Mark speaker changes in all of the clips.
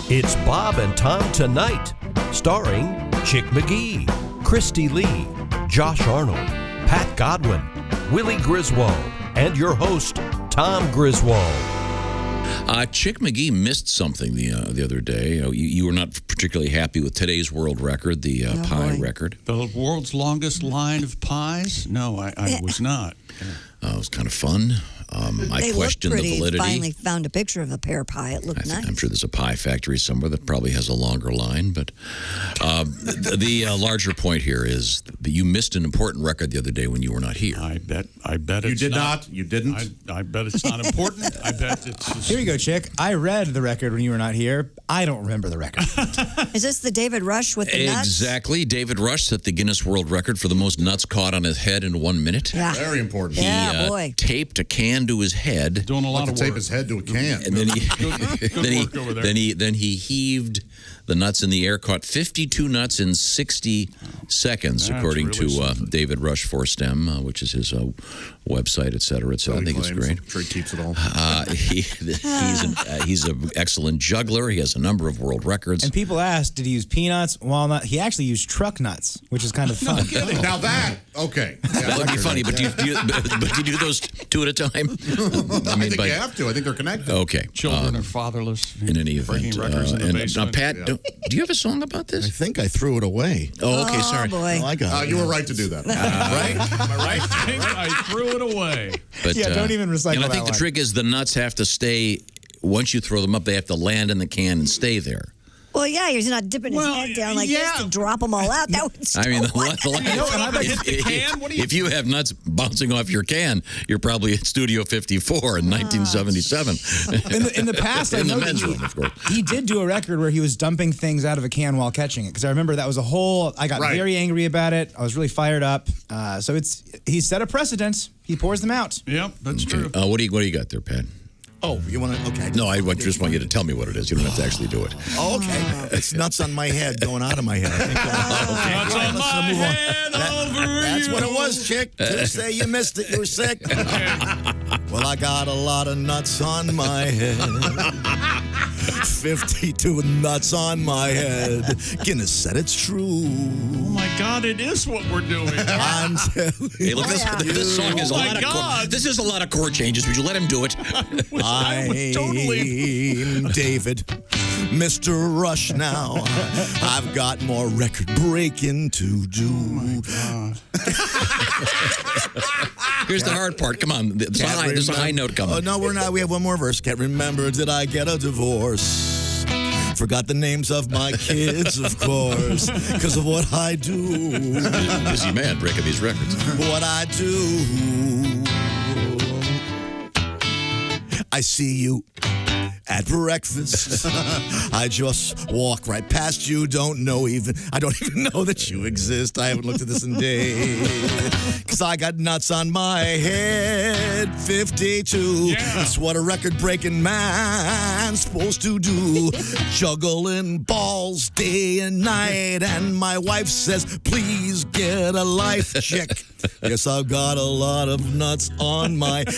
Speaker 1: It's Bob and Tom Tonight, starring Chick McGee, Kristi Lee, Josh Arnold, Pat Godwin, Willie Griswold, and your host, Tom Griswold.
Speaker 2: Chick McGee missed something the other day. You were not particularly happy with today's world record, the pie record.
Speaker 3: The world's longest line of pies? No, I was not.
Speaker 2: It was kind of fun. I questioned the validity.
Speaker 4: Finally found a picture of a pear pie. It looked nice.
Speaker 2: I'm sure there's a pie factory somewhere that probably has a longer line. But the larger point here is that you missed an important record the other day when you were not here.
Speaker 3: I bet it's
Speaker 5: You did not? You didn't?
Speaker 3: I bet it's not important. I bet it's just...
Speaker 6: Here you go, Chick. I read the record when you were not here. I don't remember the record.
Speaker 4: Is this the David Rush with the nuts?
Speaker 2: Exactly. David Rush set the Guinness World Record for the most nuts caught on his head in 1 minute.
Speaker 4: Yeah.
Speaker 5: Very important.
Speaker 4: Yeah, boy.
Speaker 2: Taped a can to his head.
Speaker 3: Doing a lot of work.
Speaker 5: Tape his head to a can.
Speaker 2: And then he
Speaker 3: then
Speaker 2: he heaved the nuts in the air, caught 52 nuts in 60 seconds,
Speaker 3: That's
Speaker 2: according
Speaker 3: really
Speaker 2: to
Speaker 3: something.
Speaker 2: David Rush for STEM, which is his website, et cetera, et cetera. I think it's great.
Speaker 5: I'm sure he keeps it all.
Speaker 2: He's an excellent juggler. He has a number of world records.
Speaker 6: And people asked, did he use peanuts, walnut? He actually used truck nuts, which is kind of fun.
Speaker 5: Now that, okay. Yeah,
Speaker 2: That would be funny, but do you do those two at a time?
Speaker 5: I think you have to. I think they're connected.
Speaker 2: Okay.
Speaker 3: Children are fatherless.
Speaker 2: In any event.
Speaker 3: Breaking records in the basement.
Speaker 2: Now, Pat, do you have a song about this?
Speaker 7: I think I threw it away.
Speaker 2: Oh, okay, sorry.
Speaker 4: Boy.
Speaker 7: Oh, I got it.
Speaker 5: You were right to do that.
Speaker 7: Right? Am I right?
Speaker 3: I threw it away.
Speaker 2: But,
Speaker 6: Yeah, don't even recycle
Speaker 2: And I think
Speaker 6: that
Speaker 2: the
Speaker 6: line.
Speaker 2: trick is the nuts have to stay, once you throw them up, they have to land in the can and stay there.
Speaker 4: Well, yeah, he's not dipping his head down like this to drop them all out. That would
Speaker 2: I mean,
Speaker 3: What
Speaker 2: if you have nuts bouncing off your can, you're probably at Studio 54 in 1977.
Speaker 6: In the past, I
Speaker 2: In the
Speaker 6: know
Speaker 2: men's
Speaker 6: that
Speaker 2: room, of course.
Speaker 6: he did do a record where he was dumping things out of a can while catching it. Because I remember that was a whole. I got very angry about it. I was really fired up. So he set a precedent. He pours them out.
Speaker 3: Yep, that's true.
Speaker 2: What do you got there, Pat?
Speaker 7: Oh, you want to? Okay.
Speaker 2: No, I just want you to tell me what it is. You don't have to actually do it.
Speaker 7: Oh, okay. It's nuts on my head going out of my head. I think,
Speaker 3: Nuts on my head over
Speaker 7: That's
Speaker 3: you.
Speaker 7: what it was, Chick. Tuesday, you missed it. You were sick. Well, I got a lot of nuts on my head. 52 nuts on my head. Guinness said it's true.
Speaker 3: Oh, my God, it is what we're doing.
Speaker 7: I'm telling
Speaker 2: Hey, look, this song is a lot of chord. This is a lot of chord changes. Would you let him do it?
Speaker 7: I'm David, Mr. Rush now. I've got more record breaking to do.
Speaker 3: Oh, my God.
Speaker 2: Here's the hard part. Come on. There's a high note coming.
Speaker 7: Oh, no, we're not. We have one more verse. Can't remember, did I get a divorce? Forgot the names of my kids, of course, because of what I do.
Speaker 2: Busy man breaking these records.
Speaker 7: What I do. I see you at breakfast. I just walk right past you. I don't even know that you exist. I haven't looked at this in days. Because I got nuts on my head. 52.
Speaker 3: Yeah.
Speaker 7: It's what a record-breaking man's supposed to do. Juggling balls day and night. And my wife says, please get a life check. Yes, I've got a lot of nuts on my head.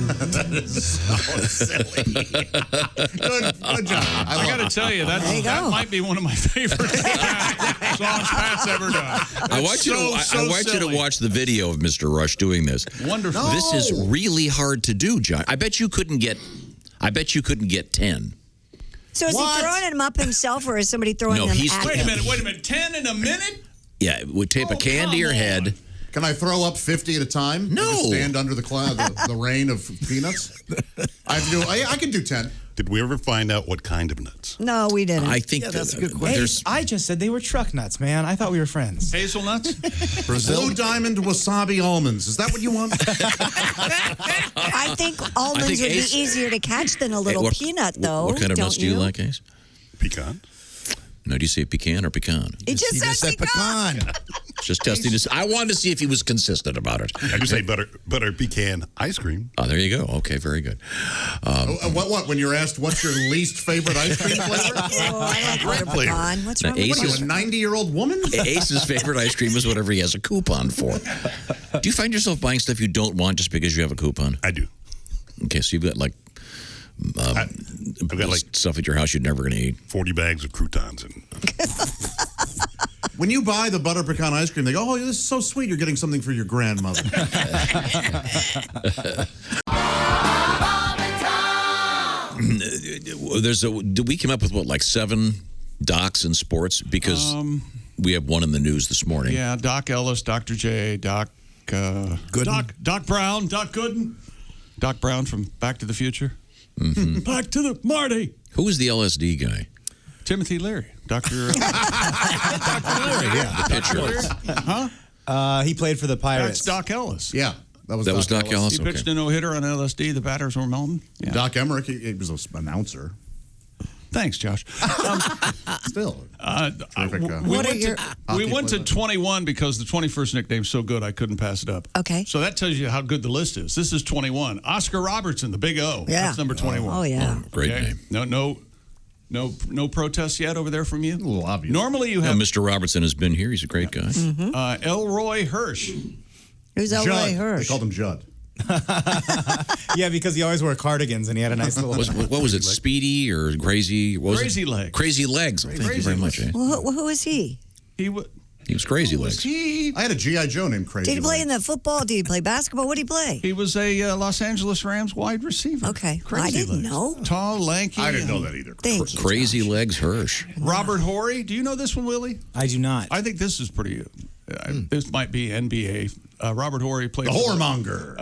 Speaker 5: That is so silly. Good job.
Speaker 3: I got to tell you, that might be one of my favorite songs Pat's ever done.
Speaker 2: I want you to watch the video of Mr. Rush doing this.
Speaker 3: Wonderful.
Speaker 2: This is really hard to do, John. I bet you couldn't get 10.
Speaker 4: So is he throwing them up himself, or is somebody throwing them at him?
Speaker 3: Wait a minute. 10 in a minute?
Speaker 2: Yeah, it would tape a can to your head.
Speaker 5: Can I throw up 50 at a time?
Speaker 2: No.
Speaker 5: And just stand under the rain of peanuts? I can do 10.
Speaker 8: Did we ever find out what kind of nuts?
Speaker 4: No, we didn't.
Speaker 2: I think
Speaker 7: that's a good
Speaker 6: Hey,
Speaker 7: question.
Speaker 6: I just said they were truck nuts, man. I thought we were friends.
Speaker 3: Hazelnuts?
Speaker 5: Blue Diamond wasabi almonds. Is that what you want?
Speaker 4: I think almonds would be easier to catch than a little peanut, though.
Speaker 2: What kind of nuts do you like, Ace?
Speaker 8: Pecan?
Speaker 2: No, do you say pecan or pecan?
Speaker 4: He just said pecan.
Speaker 2: Just testing this. I wanted to see if he was consistent about it.
Speaker 8: I just say butter pecan ice cream.
Speaker 2: Oh, there you go. Okay, very good.
Speaker 5: What? When you're asked what's your least favorite ice cream flavor?
Speaker 4: Oh, I like butter pecan. What's wrong with
Speaker 5: What are you, a 90-year-old woman?
Speaker 2: Ace's favorite ice cream is whatever he has a coupon for. Do you find yourself buying stuff you don't want just because you have a coupon?
Speaker 8: I do.
Speaker 2: Okay, so you've got like
Speaker 8: I've got like
Speaker 2: stuff at your house you're never going to eat.
Speaker 8: 40 bags of croutons in.
Speaker 5: When you buy the butter pecan ice cream, they go, "Oh, this is so sweet. You're getting something for your grandmother."
Speaker 2: We came up with like 7 docs in sports because we have one in the news this morning.
Speaker 3: Yeah, Doc Ellis, Dr. J, Doc Gooden. Doc Brown, Doc Gooden. Doc Brown from Back to the Future.
Speaker 2: Mm-hmm.
Speaker 3: Back to the Marty.
Speaker 2: Who was the LSD guy?
Speaker 3: Timothy Leary. Dr. Leary,
Speaker 2: yeah. The pitcher.
Speaker 3: Huh?
Speaker 6: He played for the Pirates.
Speaker 3: That's Doc Ellis.
Speaker 5: Yeah. That was
Speaker 2: Doc Ellis.
Speaker 3: He pitched a no-hitter on LSD. The batters were melting. Yeah.
Speaker 5: Doc Emmerich, he was an announcer.
Speaker 3: Thanks, Josh.
Speaker 5: Still. Terrific,
Speaker 3: we went to 21 because the 21st nickname's so good I couldn't pass it up.
Speaker 4: Okay.
Speaker 3: So that tells you how good the list is. This is 21. Oscar Robertson, the Big O.
Speaker 4: Yeah.
Speaker 3: That's number 21.
Speaker 4: Oh, yeah.
Speaker 2: Great name.
Speaker 3: No protests yet over there from you?
Speaker 5: A little obvious.
Speaker 3: Normally you have...
Speaker 2: Mr. Robertson has been here. He's a great guy.
Speaker 3: Elroy Hirsch.
Speaker 4: Who's Elroy Hirsch?
Speaker 5: They called him Judd.
Speaker 6: Yeah, because he always wore cardigans and he had a nice little...
Speaker 2: What was it, Speedy or Crazy?
Speaker 3: Crazy Legs.
Speaker 2: Crazy Legs. Oh, thank you very much.
Speaker 4: Well, who is he?
Speaker 2: He was Crazy Legs.
Speaker 5: I had a G.I. Joe named Crazy
Speaker 4: Did he play
Speaker 5: Legs.
Speaker 4: in the football? Did he play basketball? What did he play?
Speaker 3: He was a Los Angeles Rams wide receiver.
Speaker 4: Okay.
Speaker 3: Crazy
Speaker 4: I didn't
Speaker 3: Legs.
Speaker 4: know.
Speaker 3: Tall, lanky.
Speaker 5: I didn't know that either.
Speaker 4: Thank you.
Speaker 2: Crazy Legs Hirsch.
Speaker 3: Robert Horry. Do you know this one, Willie?
Speaker 6: I do not.
Speaker 3: I think this is pretty... This might be NBA. Robert Horry played...
Speaker 5: The whoremonger.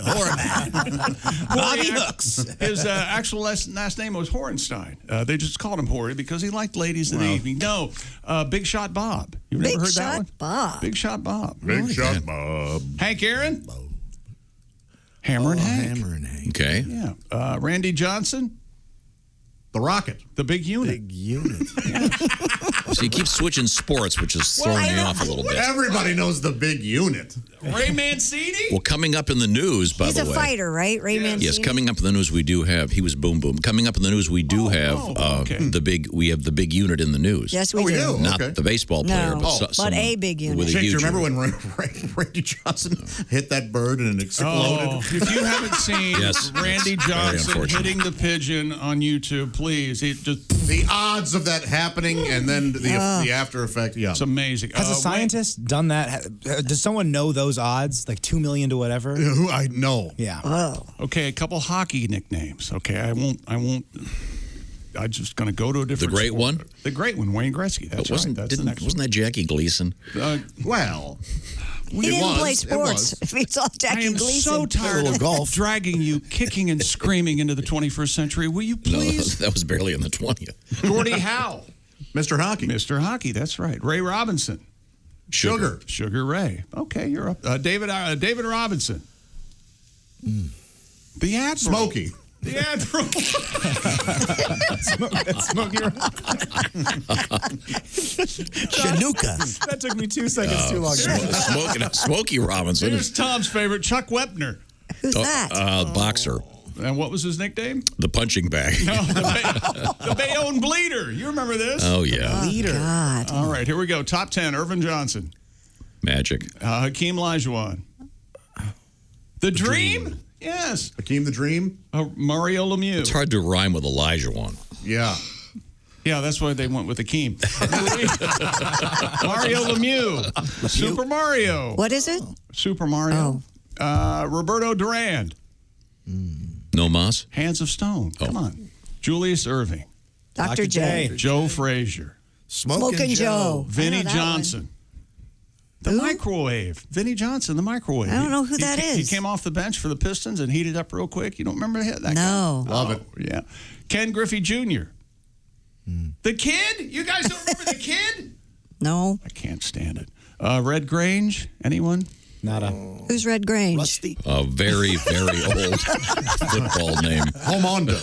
Speaker 6: Whoreman. Bobby Hooks.
Speaker 3: His actual last name was Horenstein. They just called him Horry because he liked ladies in the evening. No, Big Shot Bob. You've never heard that one?
Speaker 4: Big Shot Bob.
Speaker 3: Big Shot
Speaker 5: Big Shot Bob.
Speaker 3: Hank Aaron. Hammer and Hank.
Speaker 7: Hammer and Hank.
Speaker 2: Okay.
Speaker 3: Yeah. Randy Johnson.
Speaker 5: The Rocket.
Speaker 3: The Big Unit.
Speaker 7: Big unit.
Speaker 2: So you keep switching sports, which is throwing me off a little bit.
Speaker 5: Everybody knows the Big Unit.
Speaker 3: Ray Mancini.
Speaker 2: Well, coming up in the news, by
Speaker 4: He's
Speaker 2: the way.
Speaker 4: a fighter, right? Ray Mancini?
Speaker 2: Yes, coming up in the news, we do have. He was Boom Boom. Coming up in the news, we do have We have the Big Unit in the news.
Speaker 4: Yes, we do.
Speaker 2: Not the baseball player,
Speaker 4: No,
Speaker 2: but
Speaker 4: a big unit.
Speaker 2: With a
Speaker 5: Jake, do you
Speaker 2: huge
Speaker 5: remember
Speaker 2: unit.
Speaker 5: when Randy Johnson hit that bird and it exploded?
Speaker 3: Oh, if you haven't seen
Speaker 2: Yes,
Speaker 3: Randy
Speaker 2: it's very
Speaker 3: Johnson
Speaker 2: unfortunate.
Speaker 3: hitting the pigeon on YouTube, please.
Speaker 5: The odds of that happening and then the after effect, yeah.
Speaker 3: It's amazing.
Speaker 6: Has a scientist done that? Does someone know those odds? Like 2 million to whatever?
Speaker 5: Who I know.
Speaker 6: Yeah.
Speaker 4: Oh.
Speaker 3: Okay, a couple hockey nicknames. Okay, I won't. I'm just going to go to a different.
Speaker 2: The great
Speaker 3: sport.
Speaker 2: one?
Speaker 3: The great one, Wayne Gretzky. That's
Speaker 2: Wasn't
Speaker 3: right. That's the next
Speaker 2: that Jackie Gleason?
Speaker 3: one.
Speaker 5: Well,
Speaker 4: He didn't play sports. If he saw
Speaker 3: I
Speaker 4: Jackie
Speaker 3: am
Speaker 4: Gleason.
Speaker 3: so tired of dragging you kicking and screaming into the 21st century. Will you
Speaker 2: No,
Speaker 3: please?
Speaker 2: that was barely in the 20th.
Speaker 3: Gordie Howe.
Speaker 5: Mr. Hockey.
Speaker 3: Mr. Hockey, that's right. Ray Robinson.
Speaker 5: Sugar.
Speaker 3: Sugar Ray. Okay, you're up. David Robinson. The Admiral.
Speaker 5: Smokey.
Speaker 3: The Admiral.
Speaker 7: Chinooka.
Speaker 6: That took me 2 seconds too long.
Speaker 2: Smokey Robinson.
Speaker 3: Here's Tom's favorite, Chuck Wepner.
Speaker 4: Who's that?
Speaker 2: Boxer.
Speaker 3: And what was his nickname?
Speaker 2: The punching bag.
Speaker 3: No, the Bayonne Bleeder. You remember this?
Speaker 2: Oh, yeah.
Speaker 4: Oh, God.
Speaker 3: All right, here we go. Top 10, Irvin Johnson.
Speaker 2: Magic.
Speaker 3: Hakeem Olajuwon. The Dream? Yes.
Speaker 5: Hakeem the Dream?
Speaker 3: Mario Lemieux.
Speaker 2: It's hard to rhyme with Elijah one.
Speaker 5: Yeah.
Speaker 3: Yeah, that's why they went with Hakeem. Mario Lemieux. Super Mario.
Speaker 4: What is it?
Speaker 3: Super Mario. Roberto Durand.
Speaker 2: No Mas?
Speaker 3: Hands of Stone. Come on. Julius Irving.
Speaker 4: Dr. J.
Speaker 3: Joe Frazier.
Speaker 4: Smoking Joe.
Speaker 3: Vinnie
Speaker 4: I know that
Speaker 3: Johnson. The
Speaker 4: Who?
Speaker 3: microwave. Vinnie Johnson, the microwave.
Speaker 4: I don't know who that
Speaker 3: He
Speaker 4: is.
Speaker 3: came off the bench for the Pistons and heated up real quick. You don't remember that guy?
Speaker 4: No.
Speaker 5: Love it.
Speaker 3: Yeah. Ken Griffey Jr. The Kid? You guys don't remember the Kid?
Speaker 4: No.
Speaker 3: I can't stand it. Red Grange? Anyone?
Speaker 6: Nada.
Speaker 4: Who's Red Grange?
Speaker 7: Rusty.
Speaker 2: A very, very old football name.
Speaker 5: Homondo.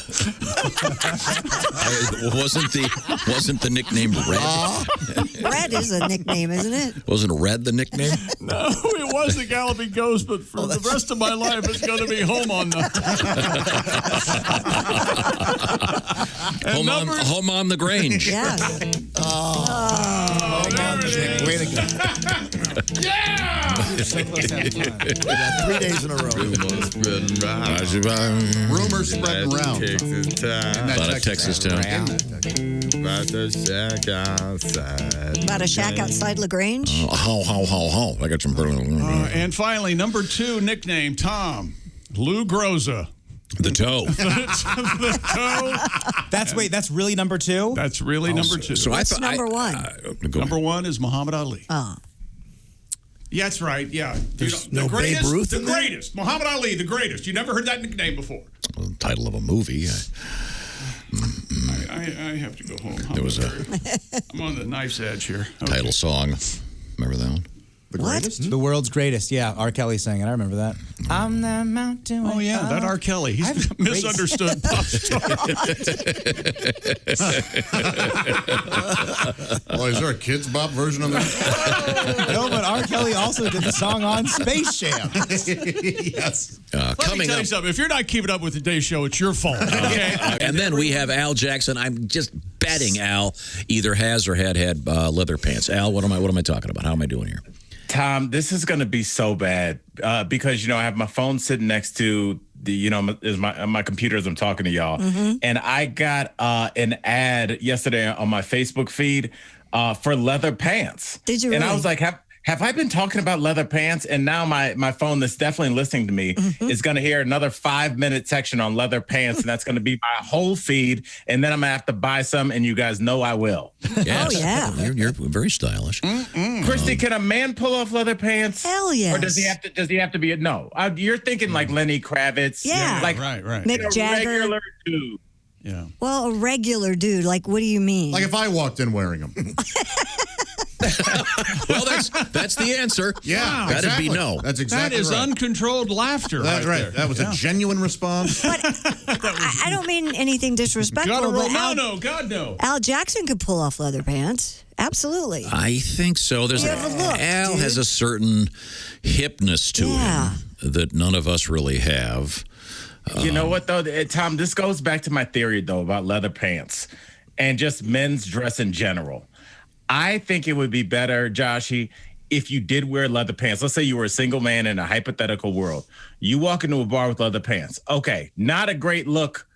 Speaker 2: Wasn't the nickname Red?
Speaker 4: Red is a nickname, isn't it?
Speaker 2: Wasn't Red the nickname?
Speaker 3: No, it was the Galloping Ghost, but for the rest of my life, it's going to be Home on the...
Speaker 2: Home on the Grange.
Speaker 4: Yeah.
Speaker 3: Oh, there it is.
Speaker 7: Way to go.
Speaker 3: Yeah!
Speaker 6: You're so close to having fun.
Speaker 7: Yeah, 3 days in a row.
Speaker 5: Rumors spreading around.
Speaker 2: A lot of Texas town.
Speaker 4: About a shack outside LaGrange.
Speaker 2: How. I got some.
Speaker 3: And finally, number 2 nickname, Tom. Lou Groza.
Speaker 2: The toe.
Speaker 3: The toe.
Speaker 6: That's really number 2?
Speaker 3: That's really number 2.
Speaker 2: So
Speaker 4: What's number 1?
Speaker 3: Number 1 is Muhammad Ali.
Speaker 4: Oh.
Speaker 3: Yeah, that's right. Yeah.
Speaker 7: There's
Speaker 3: the
Speaker 7: no
Speaker 3: greatest,
Speaker 7: Babe Ruth
Speaker 3: the
Speaker 7: in there?
Speaker 3: greatest. Muhammad Ali, the greatest. You never heard that nickname before.
Speaker 2: Well, the title of a movie.
Speaker 3: I have to go home.
Speaker 2: There was
Speaker 3: I'm on the knife's edge here. Okay.
Speaker 2: title song. Remember that one?
Speaker 5: The greatest?
Speaker 6: The world's greatest. Yeah, R. Kelly sang it. I remember that. I'm the mountain.
Speaker 3: Oh, yeah, that R. Kelly. He's a misunderstood pop star.
Speaker 5: Well, is there a Kids Bop version of that?
Speaker 6: No, but R. Kelly also did the song on Space Jam.
Speaker 5: Yes.
Speaker 3: Let me
Speaker 2: Coming
Speaker 3: tell you
Speaker 2: up.
Speaker 3: something. If you're not keeping up with the Day Show, it's your fault. Okay?
Speaker 2: And then we have Al Jackson. I'm just betting Al either has or had leather pants. Al, what am I talking about? How am I doing here?
Speaker 9: Tom, this is going to be so bad because, I have my phone sitting next to my computer as I'm talking to y'all.
Speaker 4: Mm-hmm.
Speaker 9: And I got an ad yesterday on my Facebook feed for leather pants.
Speaker 4: Did you
Speaker 9: And
Speaker 4: really?
Speaker 9: I was like, have I been talking about leather pants? And now my phone that's definitely listening to me is going to hear another 5-minute section on leather pants. And that's going to be my whole feed. And then I'm going to have to buy some. And you guys know I will.
Speaker 2: Yes.
Speaker 4: Oh, yeah.
Speaker 2: You're very stylish.
Speaker 9: Kristi, can a man pull off leather pants?
Speaker 4: Hell yes.
Speaker 9: Or does he have to be no? You're thinking like Lenny Kravitz.
Speaker 4: Yeah.
Speaker 9: Like
Speaker 3: Right.
Speaker 4: Mick
Speaker 9: a
Speaker 4: Jagger.
Speaker 9: regular dude.
Speaker 3: Yeah.
Speaker 4: Well, a regular dude. Like, what do you mean?
Speaker 5: Like if I walked in wearing them.
Speaker 2: Well, that's the answer.
Speaker 5: Yeah,
Speaker 2: That'd
Speaker 5: exactly.
Speaker 2: be no.
Speaker 5: That's
Speaker 3: That
Speaker 5: exactly
Speaker 3: is
Speaker 5: right.
Speaker 3: uncontrolled laughter.
Speaker 5: That's right.
Speaker 3: there.
Speaker 5: That was a genuine response.
Speaker 4: But I don't mean anything disrespectful.
Speaker 3: Gotta roll.
Speaker 4: But
Speaker 3: No, God, no.
Speaker 4: Al Jackson could pull off leather pants. Absolutely.
Speaker 2: I think so. There's
Speaker 4: You have a look,
Speaker 2: Al
Speaker 4: dude.
Speaker 2: has a certain hipness to
Speaker 4: Yeah.
Speaker 2: him that none of us really have.
Speaker 9: You know what though, Tom? This goes back to my theory though about leather pants and just men's dress in general. I think it would be better, Joshy, if you did wear leather pants. Let's say you were a single man in a hypothetical world. You walk into a bar with leather pants. Okay, not a great look,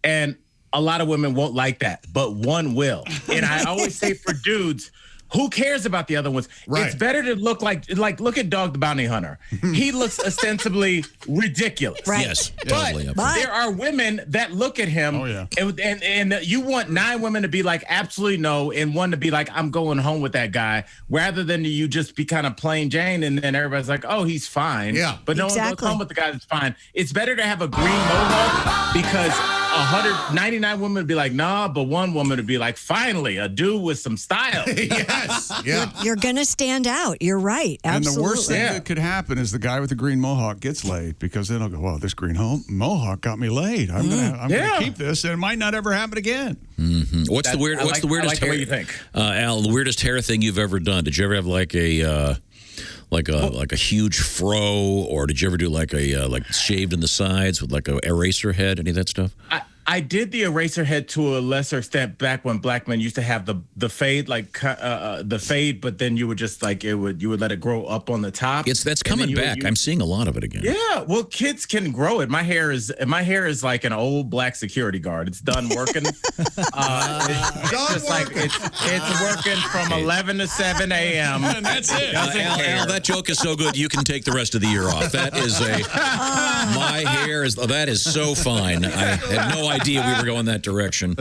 Speaker 9: and a lot of women won't like that, but one will. And I always say for dudes, who cares about the other ones?
Speaker 5: Right.
Speaker 9: It's better to look like look at Dog the Bounty Hunter. He looks ostensibly ridiculous.
Speaker 4: Right.
Speaker 2: Yes,
Speaker 9: But
Speaker 2: totally.
Speaker 9: there are women that look at him,
Speaker 3: Oh, yeah.
Speaker 9: and you want 9 women to be like, absolutely no, and 1 to be like, I'm going home with that guy, rather than you just be kind of plain Jane, and then everybody's like, oh, he's fine.
Speaker 5: Yeah.
Speaker 9: But no one
Speaker 4: Exactly.
Speaker 9: goes home with the guy that's fine. It's better to have a green mohawk because 199 women would be like, nah, but 1 woman would be like, finally, a dude with some style.
Speaker 5: Yes. Yeah.
Speaker 4: You're going to stand out. You're right. Absolutely.
Speaker 3: And the worst thing
Speaker 9: Yeah.
Speaker 3: that could happen is the guy with the green mohawk gets laid because then he'll go, well, this green mohawk got me laid. I'm gonna
Speaker 9: Yeah.
Speaker 3: keep this, and it might not ever happen again.
Speaker 2: What's the weirdest
Speaker 9: I like the
Speaker 2: hair?
Speaker 9: way you think.
Speaker 2: Al, the weirdest hair thing you've ever done? Did you ever have like a huge fro, or did you ever do like shaved in the sides with like a eraser head? Any of that stuff?
Speaker 9: I did the eraser head to a lesser extent back when black men used to have the fade, the fade, but then you would just you would let it grow up on the top.
Speaker 2: That's
Speaker 9: And then
Speaker 2: coming
Speaker 9: you would
Speaker 2: back.
Speaker 9: use-
Speaker 2: I'm seeing a lot of it again.
Speaker 9: Yeah, well, kids can grow it. My hair is like an old black security guard. It's done working. It's working from 11 to 7 a.m.
Speaker 3: And that's it.
Speaker 2: Al, that joke is so good you can take the rest of the year off. That is my hair is that is so fine. I had no idea we were going that direction.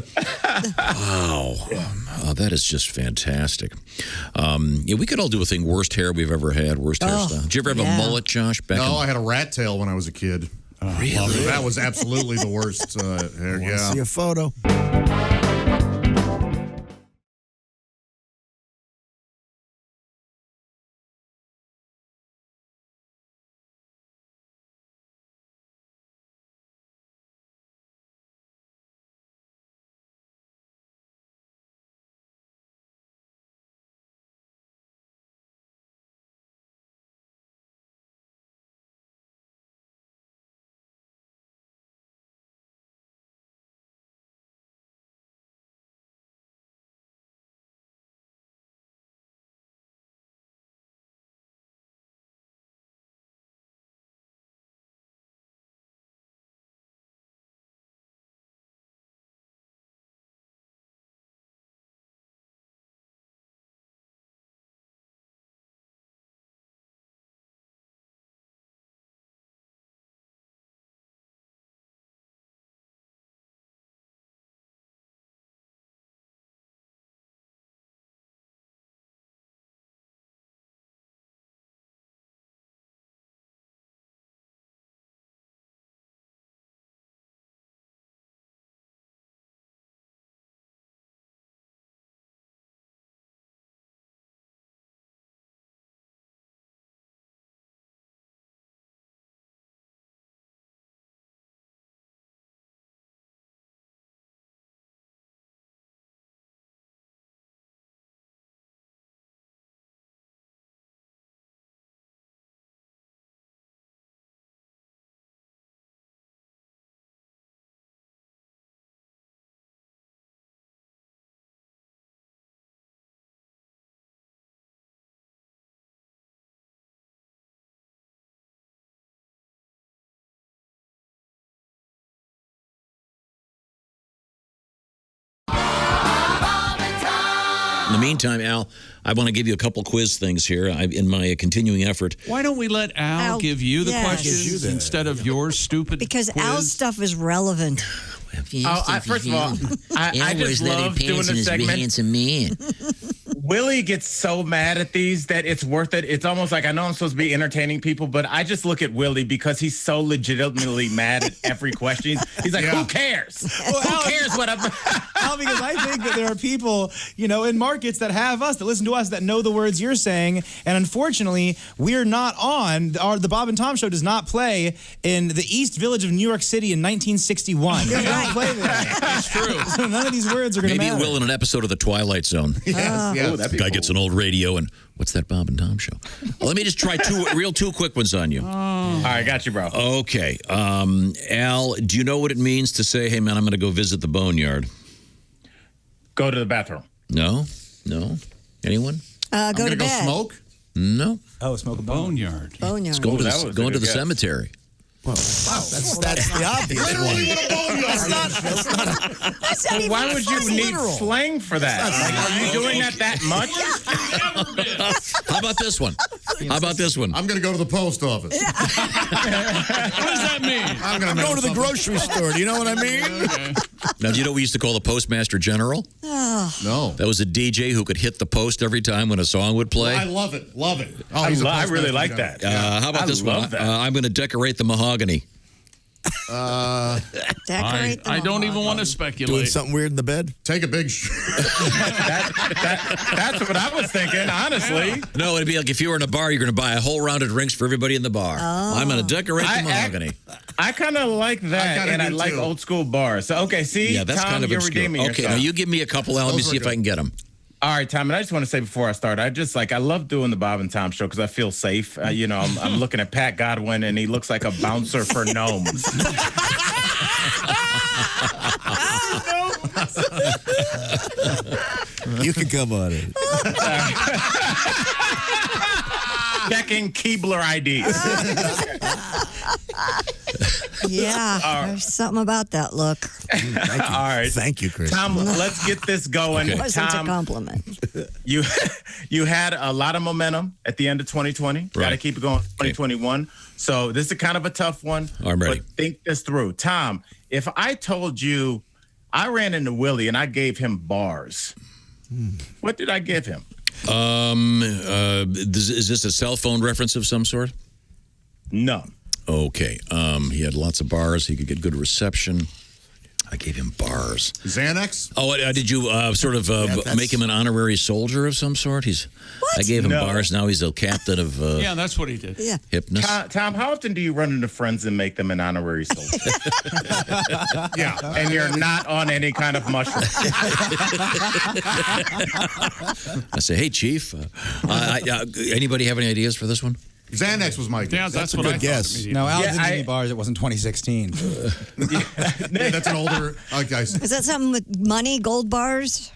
Speaker 2: Wow, that is just fantastic. Yeah, we could all do a thing. Worst hair we've ever had. Worst hairstyle. Did you ever have a mullet, Josh?
Speaker 5: No, I had a rat tail when I was a kid.
Speaker 2: Really?
Speaker 5: That was absolutely the worst hair. Yeah.
Speaker 7: See a photo.
Speaker 2: In the meantime, Al, I want to give you a couple quiz things here in my continuing effort.
Speaker 3: Why don't we let Al give you the questions instead of your stupid
Speaker 4: Because
Speaker 3: quiz?
Speaker 4: Al's stuff is relevant.
Speaker 9: First of all, I just love doing the segment.
Speaker 2: Handsome man.
Speaker 9: Willie gets so mad at these that it's worth it. It's almost like I know I'm supposed to be entertaining people, but I just look at Willie because he's so legitimately mad at every question. He's like, who cares? Who cares what I'm...
Speaker 6: Al, because I think that there are people, in markets that have us, that listen to us, that know the words you're saying. And unfortunately, we're not on. The Bob and Tom Show does not play in the East Village of New York City in 1961. We don't play there.
Speaker 3: That's true.
Speaker 6: So none of these words are going to matter.
Speaker 2: Maybe it will in an episode of The Twilight Zone.
Speaker 5: Yes.
Speaker 2: The guy gets an old radio and what's that Bob and Tom Show? Well, let me just try two quick ones on you.
Speaker 9: All right, got you, bro.
Speaker 2: Okay. Al, do you know what it means to say, hey, man, I'm going to go visit the boneyard?
Speaker 9: Go to the bathroom.
Speaker 2: No? Anyone?
Speaker 4: Go to bed.
Speaker 5: Smoke?
Speaker 2: No.
Speaker 6: Oh, smoke a
Speaker 3: Boneyard.
Speaker 4: Boneyard.
Speaker 2: It's going to the cemetery.
Speaker 7: Wow, that's the obvious one.
Speaker 4: That's not even
Speaker 9: Why would you need slang for that? Like, are you doing that much?
Speaker 2: How about this one?
Speaker 5: I'm going to go to the post office.
Speaker 3: What does that mean?
Speaker 5: I'm going to
Speaker 7: Go to the grocery store. Do you know what I mean?
Speaker 3: Okay.
Speaker 2: Now, do you know what we used to call the Postmaster General?
Speaker 5: No.
Speaker 2: That was a DJ who could hit the post every time when a song would play.
Speaker 5: I love it. Oh,
Speaker 9: I really like that.
Speaker 2: How about this one? I'm going to decorate the mahogany.
Speaker 4: Decorate
Speaker 3: I don't even want to speculate.
Speaker 7: Doing something weird in the bed?
Speaker 5: Take a big
Speaker 9: That's what I was thinking, honestly.
Speaker 2: No, it'd be like if you were in a bar, you're going to buy a whole round of drinks for everybody in the bar. I'm going to decorate the mahogany.
Speaker 9: I kind of like that, and I like old school bars. So, okay, see,
Speaker 2: Yeah, that's
Speaker 9: Tom,
Speaker 2: kind of
Speaker 9: you're
Speaker 2: obscure.
Speaker 9: redeeming
Speaker 2: Okay,
Speaker 9: yourself.
Speaker 2: now you give me a couple, Al. Let me see if I can get them.
Speaker 9: All right, Tom, and I just want to say before I start, I love doing the Bob and Tom Show because I feel safe. I'm looking at Pat Godwin, and he looks like a bouncer for gnomes.
Speaker 7: You can come on it.
Speaker 9: Checking Keebler IDs.
Speaker 4: Yeah, there's something about that look.
Speaker 7: Thank you.
Speaker 9: All right.
Speaker 7: Thank you, Chris.
Speaker 9: Tom, let's get this going.
Speaker 4: It wasn't a
Speaker 9: Tom,
Speaker 4: compliment.
Speaker 9: you had a lot of momentum at the end of 2020. Got to
Speaker 2: Right.
Speaker 9: keep it going 2021. So this is kind of a tough one.
Speaker 2: I'm ready.
Speaker 9: But think this through. Tom, if I told you I ran into Willie and I gave him bars, what did I give him?
Speaker 2: Is this a cell phone reference of some sort?
Speaker 9: No.
Speaker 2: Okay. He had lots of bars. He could get good reception. I gave him bars.
Speaker 5: Xanax?
Speaker 2: Oh, did you make him an honorary soldier of some sort? I gave him bars. Now he's a captain of
Speaker 3: Yeah, that's what he did.
Speaker 4: Yeah.
Speaker 2: hypness.
Speaker 9: Tom, how often do you run into friends and make them an honorary soldier?
Speaker 5: Yeah.
Speaker 9: And you're not on any kind of mushroom.
Speaker 2: I say, hey, Chief, anybody have any ideas for this one?
Speaker 5: Xanax was my guess.
Speaker 3: Yeah, that's
Speaker 7: a
Speaker 3: what
Speaker 7: good
Speaker 3: I
Speaker 7: guess.
Speaker 3: thought.
Speaker 6: No, Al didn't give me bars. It wasn't 2016.
Speaker 5: Yeah, that's an older guy.
Speaker 4: Is that something with money, gold bars?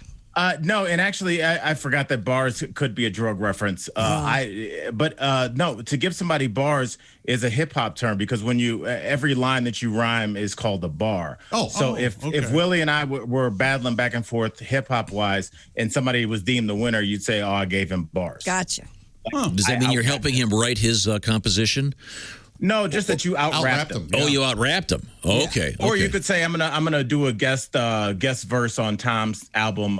Speaker 9: No, and actually, I forgot that bars could be a drug reference. No, to give somebody bars is a hip hop term because when every line that you rhyme is called a bar. If Willie and I were battling back and forth hip hop wise, and somebody was deemed the winner, you'd say, "Oh, I gave him bars."
Speaker 4: Gotcha.
Speaker 2: Does that mean you're helping him write his composition?
Speaker 9: No, just that you out-rapped him.
Speaker 2: Oh, you out-rapped him. Oh, okay.
Speaker 9: Or you could say I'm gonna do a guest verse on Tom's album.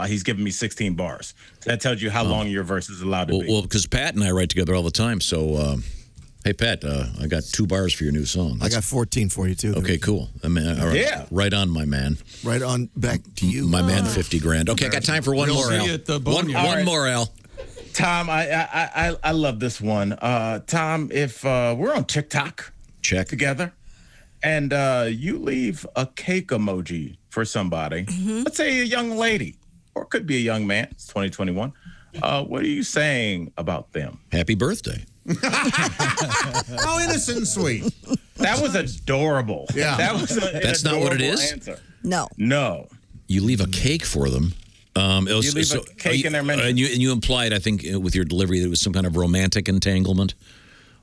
Speaker 9: He's giving me 16 bars. That tells you how long your verse is allowed to be.
Speaker 2: Well, because Pat and I write together all the time. So, hey, Pat, I got 2 bars for your new song.
Speaker 7: I got 14 for you, too.
Speaker 2: Okay, cool. I mean, all right.
Speaker 9: Yeah.
Speaker 2: Right on, my man.
Speaker 7: Right on back to you.
Speaker 2: My man, 50 grand. Okay, I got time for one more,
Speaker 3: see
Speaker 2: Al.
Speaker 3: you at the
Speaker 2: One
Speaker 3: boneyard.
Speaker 2: more, Al.
Speaker 9: Tom, I love this one. Tom, if we're on TikTok
Speaker 2: Check.
Speaker 9: together and you leave a cake emoji for somebody, let's say a young lady, or it could be a young man, it's 2021. What are you saying about them?
Speaker 2: Happy birthday.
Speaker 5: How innocent and sweet.
Speaker 9: That was adorable.
Speaker 5: Yeah.
Speaker 9: That was
Speaker 2: That's not what it is?
Speaker 9: Answer.
Speaker 4: No.
Speaker 9: No.
Speaker 2: You leave a cake for them.
Speaker 9: You leave a cake in their menu.
Speaker 2: And you implied, I think, with your delivery, that it was some kind of romantic entanglement,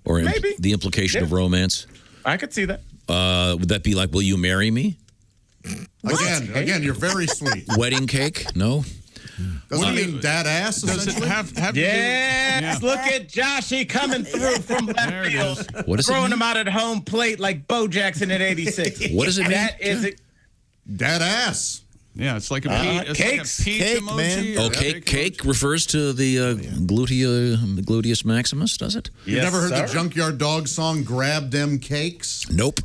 Speaker 2: or
Speaker 9: Maybe.
Speaker 2: the implication of romance.
Speaker 9: I could see that.
Speaker 2: Would that be like, will you marry me?
Speaker 5: Again, you're very sweet.
Speaker 2: Wedding cake? No.
Speaker 5: Does that mean dad ass?
Speaker 3: Does it have to
Speaker 9: Yes,
Speaker 3: do?
Speaker 9: look at Joshy coming through from left field,
Speaker 2: What is it
Speaker 9: throwing
Speaker 2: mean?
Speaker 9: him out at home plate like Bo Jackson at 86.
Speaker 2: What does it mean?
Speaker 9: That is it.
Speaker 5: Dad ass.
Speaker 3: Yeah, it's like a peach.
Speaker 9: cakes.
Speaker 3: Like a peach
Speaker 7: Cake,
Speaker 3: emoji.
Speaker 7: man.
Speaker 2: Oh, cake refers to the gluteus maximus, does it?
Speaker 5: You
Speaker 9: Yes,
Speaker 5: never heard
Speaker 9: sir.
Speaker 5: the Junkyard Dog song, Grab Them Cakes?
Speaker 2: Nope.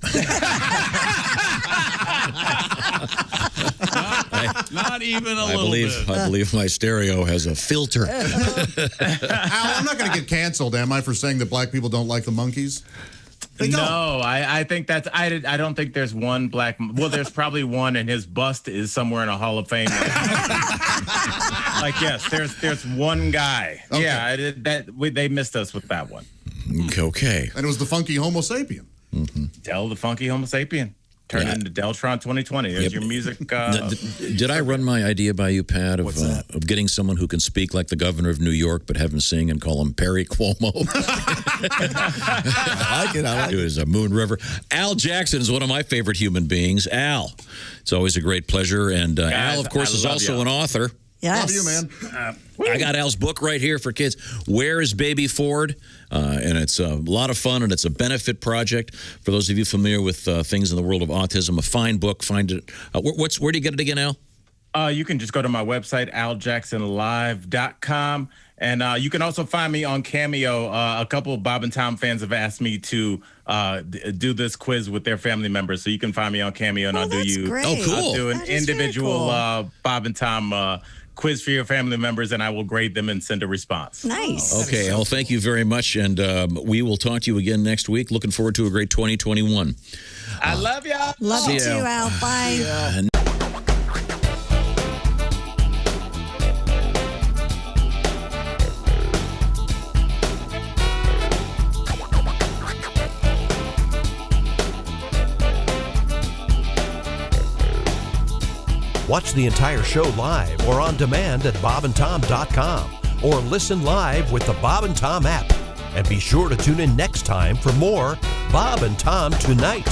Speaker 3: Not even a little bit.
Speaker 2: I believe my stereo has a filter.
Speaker 5: Al, I'm not going to get canceled, am I, for saying that black people don't like the monkeys? They don't.
Speaker 9: No, I think that's I don't think there's one black. Well, there's probably one, and his bust is somewhere in a Hall of Fame. Like yes, there's one guy.
Speaker 5: Okay.
Speaker 9: Yeah, they missed us with that one.
Speaker 2: Okay.
Speaker 5: And it was the funky Homo sapien.
Speaker 9: Del the Funky Homo Sapien turned into Deltron 2020. There's
Speaker 2: Yep.
Speaker 9: your music.
Speaker 2: Did I run my idea by you, Pat, of getting someone who can speak like the governor of New York, but have him sing and call him Perry Cuomo?
Speaker 7: I like it.
Speaker 2: It was a Moon River. Al Jackson is one of my favorite human beings. Al, it's always a great pleasure. And Al, of course,
Speaker 9: I
Speaker 2: is
Speaker 9: love
Speaker 2: also
Speaker 9: you.
Speaker 2: an author.
Speaker 4: Yes.
Speaker 5: Love you, man.
Speaker 2: I got Al's book right here for kids. Where is Baby Ford? And it's a lot of fun, and it's a benefit project for those of you familiar with things in the world of autism. A fine book. Find it. Where do you get it again, Al?
Speaker 9: You can just go to my website, aljacksonlive.com. And you can also find me on Cameo. A couple of Bob and Tom fans have asked me to do this quiz with their family members. So you can find me on Cameo, and I'll do
Speaker 4: that's great.
Speaker 2: Oh, cool.
Speaker 9: I'll do an
Speaker 4: That is very
Speaker 9: individual
Speaker 4: cool.
Speaker 9: Bob and Tom quiz for your family members, and I will grade them and send a response.
Speaker 4: Nice.
Speaker 2: Okay, Al, thank you very much. And we will talk to you again next week. Looking forward to a great 2021.
Speaker 9: I love y'all.
Speaker 4: Love you
Speaker 2: See
Speaker 4: too,
Speaker 2: ya.
Speaker 4: Al. Bye.
Speaker 1: Watch the entire show live or on demand at bobandtom.com or listen live with the Bob and Tom app. And be sure to tune in next time for more Bob and Tom Tonight.